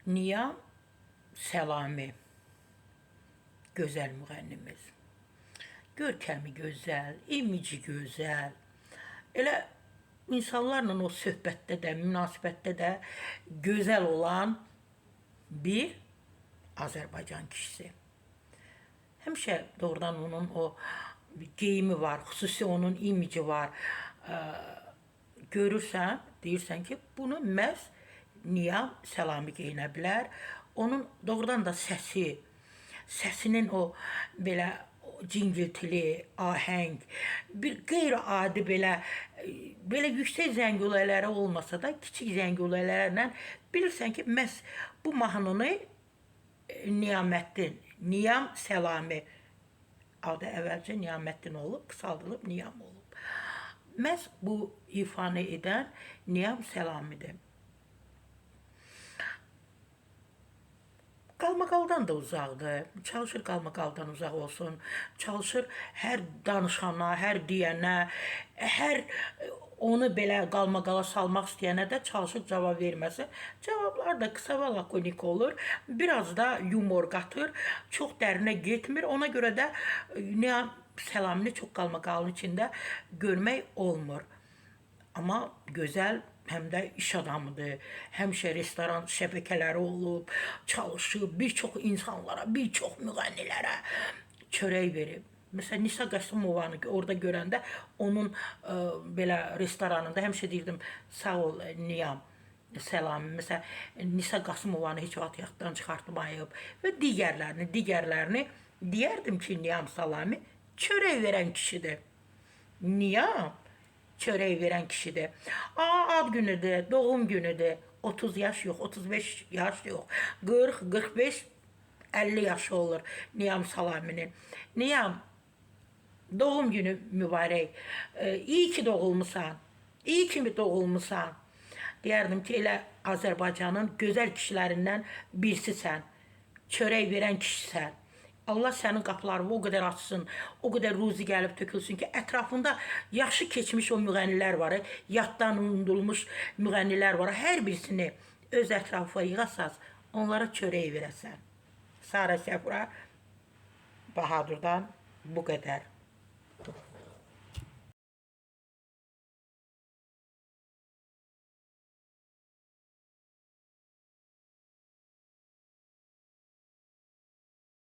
Niyam Səlami, gözəl müğənnimiz. Görkəmi gözəl, imici gözəl. Elə insanlarla o söhbətdə də, münasibətdə də gözəl olan bir Azərbaycan kişisi. Həmişə doğrudan onun o geyimi var, xüsusi onun imici var. Görürsən, deyirsən ki, bunu məhz Niyam Səlami geyinə bilər. Onun doğrudan da səsinin o belə cingiltili, ahəng, bir qeyri-adi belə yüksək zəngulələri olmasa da, kiçik zəngulələrlə bilirsən ki, məhz bu mahnını Niyam Səlami adı əvvəlcə Niyaməddin olub, qısaldılıb Niyam olub. Məhz bu ifanı edən Niyam Səlamidir. Qalmaqaldan da uzaqdır. Çalışır qalmaqaldan uzaq olsun. Çalışır hər danışana, hər deyənə, hər onu belə qalmaqala salmaq istəyənə də çalışır cavab verməsi. Cavablar da qısa və lakonik olur. Biraz da yumor qatır. Çox dərinə getmir. Ona görə də Niyam Səlamini çox qalmaqalın içində görmək olmur. Amma gözəl, həm də iş adamıdır. Həmişə restoran şəbəkələri olub, çalışıb, bir çox insanlara, bir çox müğənnilərə çörək verib. Məsələn, Nisa Qasımovanı orada görəndə onun belə restoranında həmişə deyirdim, sağ ol Niyam Səlami. Məsələn, Nisa Qasımovanı heç vaxt yaddan çıxartmayıb və digərlərini deyərdim ki, Niyam Səlami çörək verən kişidir. Niyam çörək verən kişidir. Ad günüdür, doğum günüdür. 30 yaş yox, 35 yaş yox. 40, 45, 50 yaşı olur Niyam Səlaminin. Niyam, doğum günü mübarək. İyi ki doğulmusan. İyi ki doğulmusan. Deyərdim ki, elə Azərbaycanın gözəl kişilərindən birisisən. Çörək verən kişisən. Allah sənin qapılarını o qədər açsın, o qədər ruzi gəlib tökülsün ki, ətrafında yaxşı keçmiş o müğənnilər var, yaddan unudulmuş müğənnilər var. Hər birisini öz ətrafına yığasaz, onlara çörək verəsən. Sara Səfura Bahadırdan bu qədər.